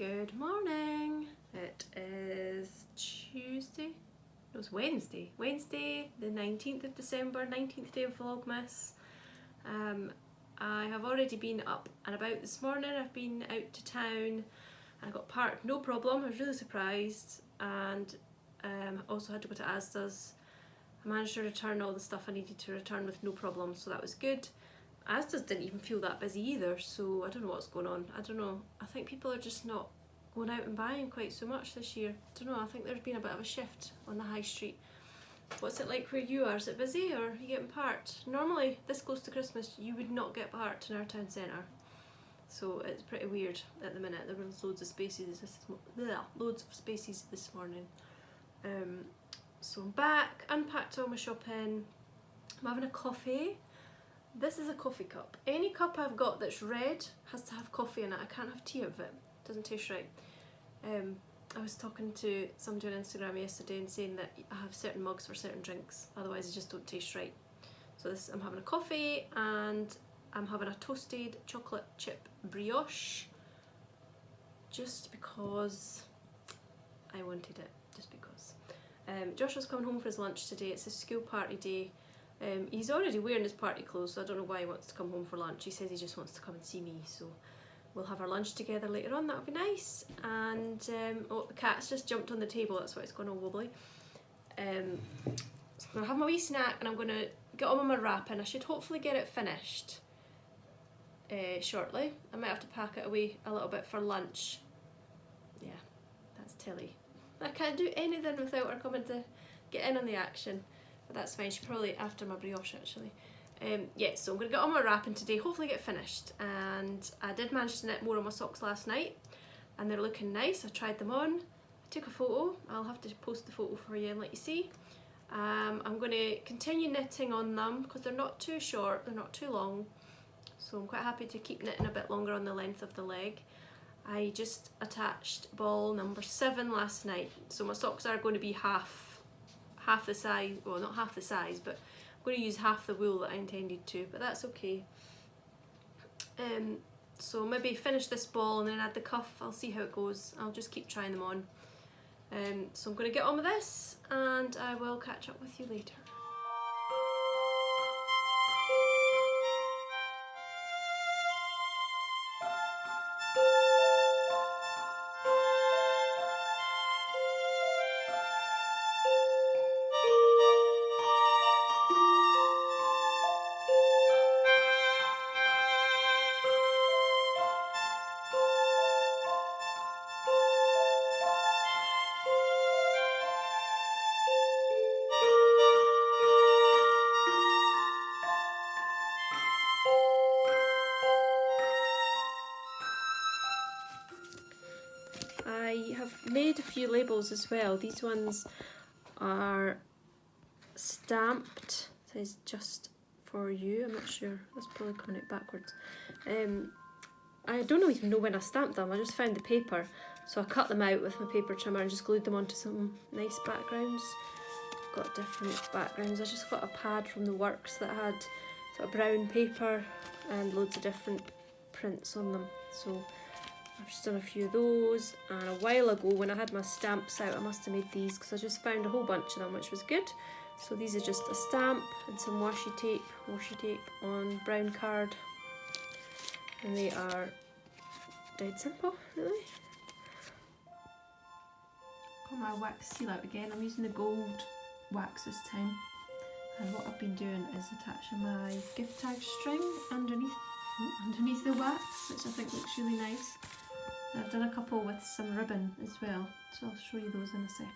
Good morning. It is Tuesday. No, it's Wednesday. Wednesday, the 19th of December, 19th day of Vlogmas. I have already been up and about this morning. I've been out to town and I got parked, no problem. I was really surprised, and also had to go to Asda's. I managed to return all the stuff I needed to return with no problem, so that was good. Asda's didn't even feel that busy either, so I don't know what's going on. I don't know. I think people are just not going out and buying quite so much this year. I don't know. I think there's been a bit of a shift on the high street. What's it like where you are? Is it busy or are you getting parked? Normally, this close to Christmas, you would not get parked in our town centre. So it's pretty weird at the minute. There was loads of spaces this morning. So I'm back, unpacked all my shopping. I'm having a coffee. This is a coffee cup. Any cup I've got that's red has to have coffee in it. I can't have tea out of it. It doesn't taste right. I was talking to somebody on Instagram yesterday and saying that I have certain mugs for certain drinks, otherwise they just don't taste right. So this, I'm having a coffee and I'm having a toasted chocolate chip brioche just because I wanted it, just because. Joshua's coming home for his lunch today. It's his school party day. He's already wearing his party clothes, so I don't know why he wants to come home for lunch. He says he just wants to come and see me, so we'll have our lunch together later on. That'll be nice. And oh, the cat's just jumped on the table, that's why it's gone all wobbly. So I'm gonna have my wee snack and I'm gonna get on with my wrapping. I should hopefully get it finished shortly. I might have to pack it away a little bit for lunch. Yeah, that's Tilly. I can't do anything without her coming to get in on the action. But that's fine, she's probably after my brioche actually. Yeah, so I'm going to get on my wrapping today, hopefully get finished. And I did manage to knit more on my socks last night and they're looking nice. I tried them on, I took a photo. I'll have to post the photo for you and let you see. I'm going to continue knitting on them because they're not too short, they're not too long. So I'm quite happy to keep knitting a bit longer on the length of the leg. I just attached ball number 7 last night, so my socks are going to be half the size, well not half the size, but I'm going to use half the wool that I intended to, but that's okay. So maybe finish this ball and then add the cuff. I'll see how it goes. I'll just keep trying them on. So I'm going to get on with this and I will catch up with you later. I have made a few labels as well. These ones are stamped, it says just for you. I'm not sure, that's probably coming out backwards. I don't even know when I stamped them. I just found the paper, so I cut them out with my paper trimmer and just glued them onto some nice backgrounds. Got different backgrounds. I just got a pad from the works that had sort of brown paper and loads of different prints on them. So I've just done a few of those, and a while ago when I had my stamps out I must have made these because I just found a whole bunch of them, which was good. So these are just a stamp and some washi tape on brown card, and they are dead simple, really. Got my wax seal out again. I'm using the gold wax this time, and what I've been doing is attaching my gift tag string underneath the wax, which I think looks really nice. I've done a couple with some ribbon as well, so I'll show you those in a second.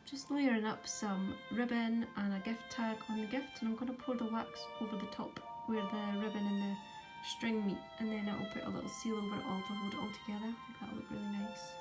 Just layering up some ribbon and a gift tag on the gift, and I'm going to pour the wax over the top where the ribbon and the string meet, and then I'll put a little seal over it all to hold it all together. I think that'll look really nice.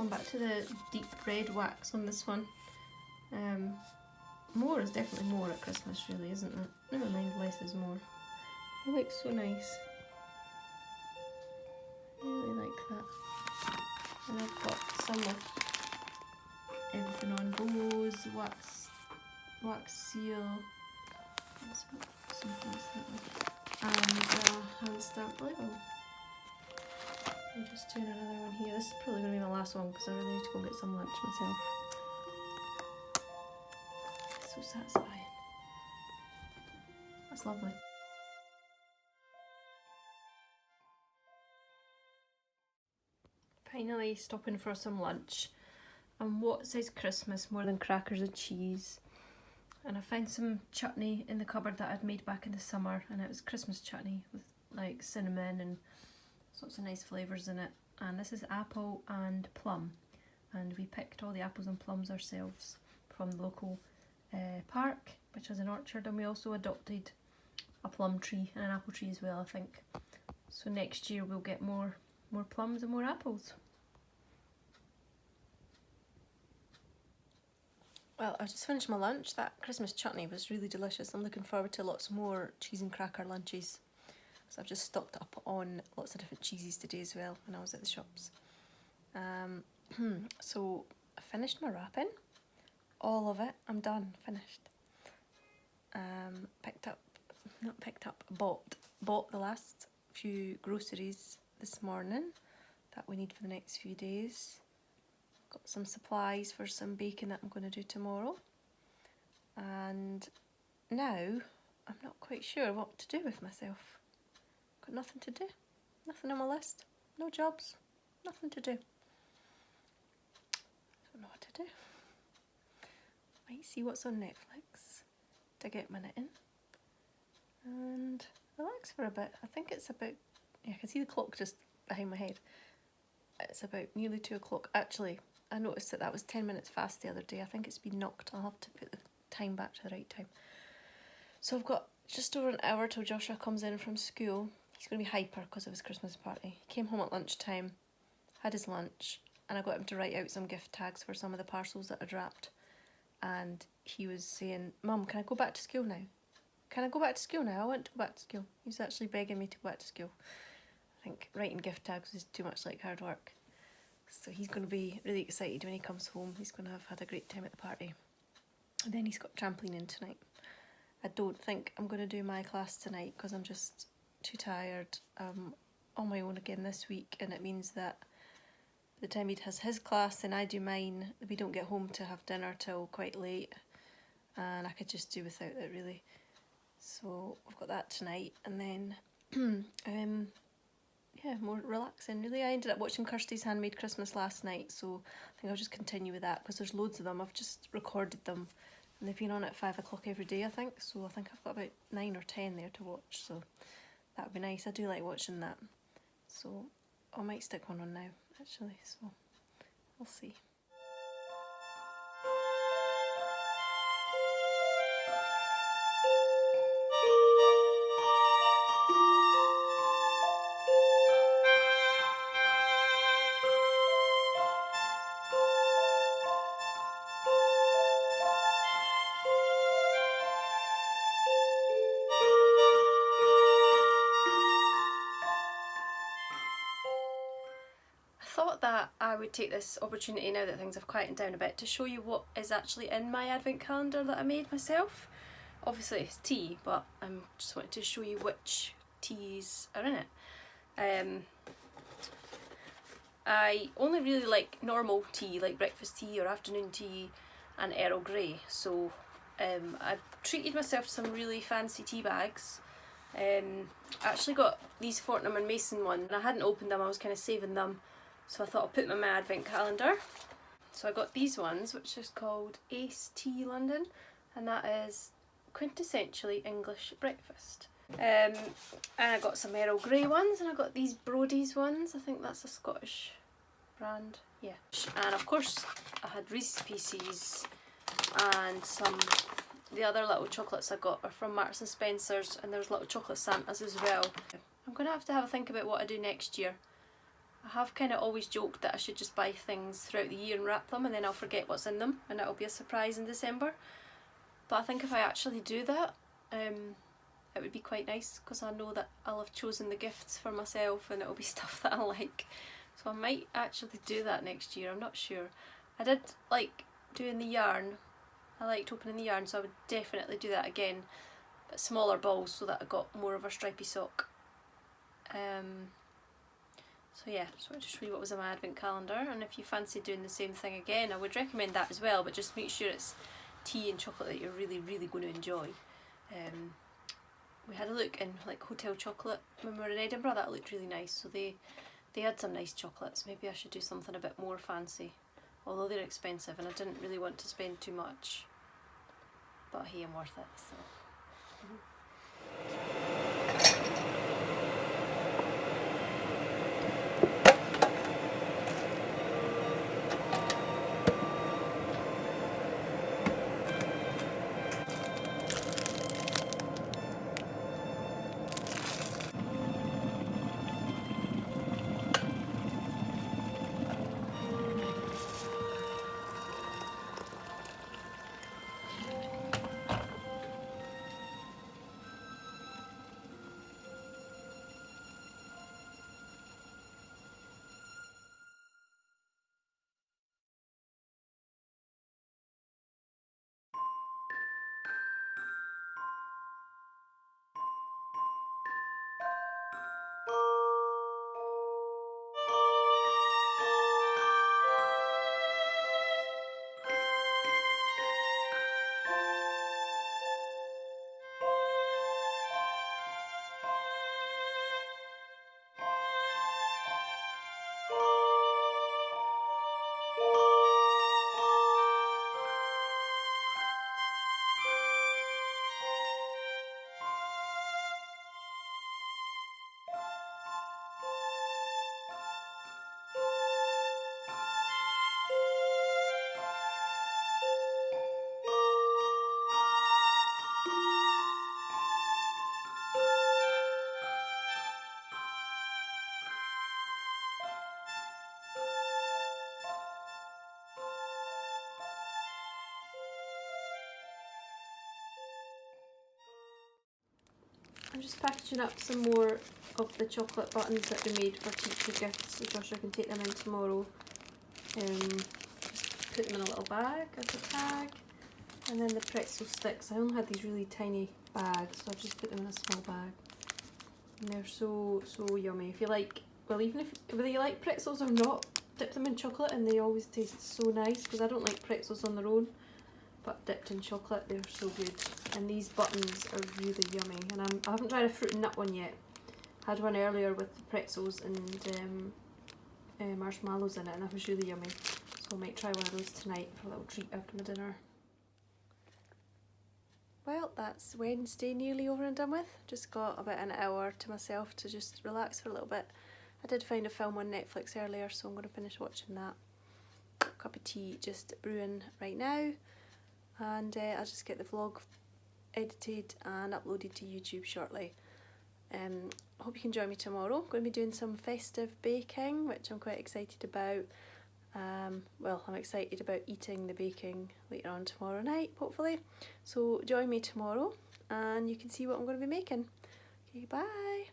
gone back to the deep red wax on this one. More is definitely more at Christmas, really, isn't it? Never mind, less is more. It looks so nice. I really like that. And I've got some of everything on: bows, wax seal, and hand stamp label. I'm just doing another one here. This is probably going to be my last one because I really need to go get some lunch myself. So satisfying. That's lovely. Finally stopping for some lunch. And what says Christmas more than crackers and cheese? And I found some chutney in the cupboard that I'd made back in the summer, and it was Christmas chutney with like cinnamon and sorts of nice flavours in it. And this is apple and plum, and we picked all the apples and plums ourselves from the local park, which has an orchard, and we also adopted a plum tree and an apple tree as well, I think. So next year we'll get more plums and more apples. Well, I just finished my lunch. That Christmas chutney was really delicious. I'm looking forward to lots more cheese and cracker lunches. So I've just stocked up on lots of different cheeses today as well when I was at the shops. So I finished my wrapping. All of it. I'm done. Finished. Bought the last few groceries this morning that we need for the next few days. Got some supplies for some baking that I'm going to do tomorrow, and now I'm not quite sure what to do with myself. Got nothing to do, nothing on my list, no jobs, nothing to do. Don't know what to do. Might see what's on Netflix to get my knitting and relax for a bit. I think it's about, yeah, I can see the clock just behind my head. It's about nearly 2 o'clock. Actually, I noticed that was 10 minutes fast the other day. I think it's been knocked. I'll have to put the time back to the right time. So I've got just over an hour till Joshua comes in from school. He's going to be hyper because of his Christmas party. He came home at lunchtime, had his lunch, and I got him to write out some gift tags for some of the parcels that I'd wrapped. And he was saying, "Mum, can I go back to school now? Can I go back to school now? I want to go back to school." He was actually begging me to go back to school. I think writing gift tags is too much like hard work. So he's going to be really excited when he comes home. He's going to have had a great time at the party. And then he's got trampoline tonight. I don't think I'm going to do my class tonight because I'm just too tired. I'm on my own again this week, and it means that by the time he has his class and I do mine, we don't get home to have dinner till quite late, and I could just do without it really. So I've got that tonight, and then yeah, more relaxing really. I ended up watching Kirsty's Handmade Christmas last night, so I think I'll just continue with that because there's loads of them. I've just recorded them and they've been on at 5 o'clock every day, I think, so I think I've got about 9 or 10 there to watch, so that would be nice. I do like watching that, so I might stick one on now actually, so we'll see. Thought that I would take this opportunity now that things have quietened down a bit to show you what is actually in my advent calendar that I made myself. Obviously it's tea, but I'm just wanting to show you which teas are in it. I only really like normal tea, like breakfast tea or afternoon tea and Earl Grey, so I've treated myself to some really fancy tea bags. I actually got these Fortnum and Mason ones, and I hadn't opened them, I was kind of saving them. So I thought I'll put them in my advent calendar. So I got these ones, which is called Ace Tea London, and that is quintessentially English breakfast. And I got some Earl Grey ones, and I got these Brody's ones. I think that's a Scottish brand, yeah. And of course I had Reese's Pieces, and the other little chocolates I got are from Marks and Spencer's, and there's little chocolate Santas as well. I'm going to have a think about what I do next year. I have kind of always joked that I should just buy things throughout the year and wrap them, and then I'll forget what's in them and it'll be a surprise in December. But I think if I actually do that, it would be quite nice, because I know that I'll have chosen the gifts for myself and it'll be stuff that I like. So I might actually do that next year, I'm not sure. I did like doing the yarn, I liked opening the yarn, so I would definitely do that again, but smaller balls so that I got more of a stripy sock. So yeah, so I'll just read what was in my advent calendar, and if you fancy doing the same thing again, I would recommend that as well, but just make sure it's tea and chocolate that you're really going to enjoy. We had a look in like hotel chocolate when we were in Edinburgh, that looked really nice, so they had some nice chocolates. Maybe I should do something a bit more fancy, although they're expensive and I didn't really want to spend too much, but hey, I'm worth it, so. I'm just packaging up some more of the chocolate buttons that we made for teacher gifts, so Joshua can take them in tomorrow. Just put them in a little bag as a tag. And then the pretzel sticks, I only had these really tiny bags, so I've just put them in a small bag. And they're so yummy. If you like, well, even if whether you like pretzels or not, dip them in chocolate and they always taste so nice, because I don't like pretzels on their own, but dipped in chocolate they're so good. And these buttons are really yummy, and I haven't tried a fruit and nut one yet. Had one earlier with the pretzels and marshmallows in it, and that was really yummy, so I might try one of those tonight for a little treat after my dinner. Well, that's Wednesday nearly over and done with. Just got about an hour to myself to just relax for a little bit. I did find a film on Netflix earlier, so I'm going to finish watching that. Cup of tea just brewing right now, and I'll just get the vlog edited and uploaded to YouTube shortly. Hope you can join me tomorrow. I'm going to be doing some festive baking, which I'm quite excited about. Well, I'm excited about eating the baking later on tomorrow night, hopefully. So join me tomorrow and you can see what I'm going to be making. Okay, bye!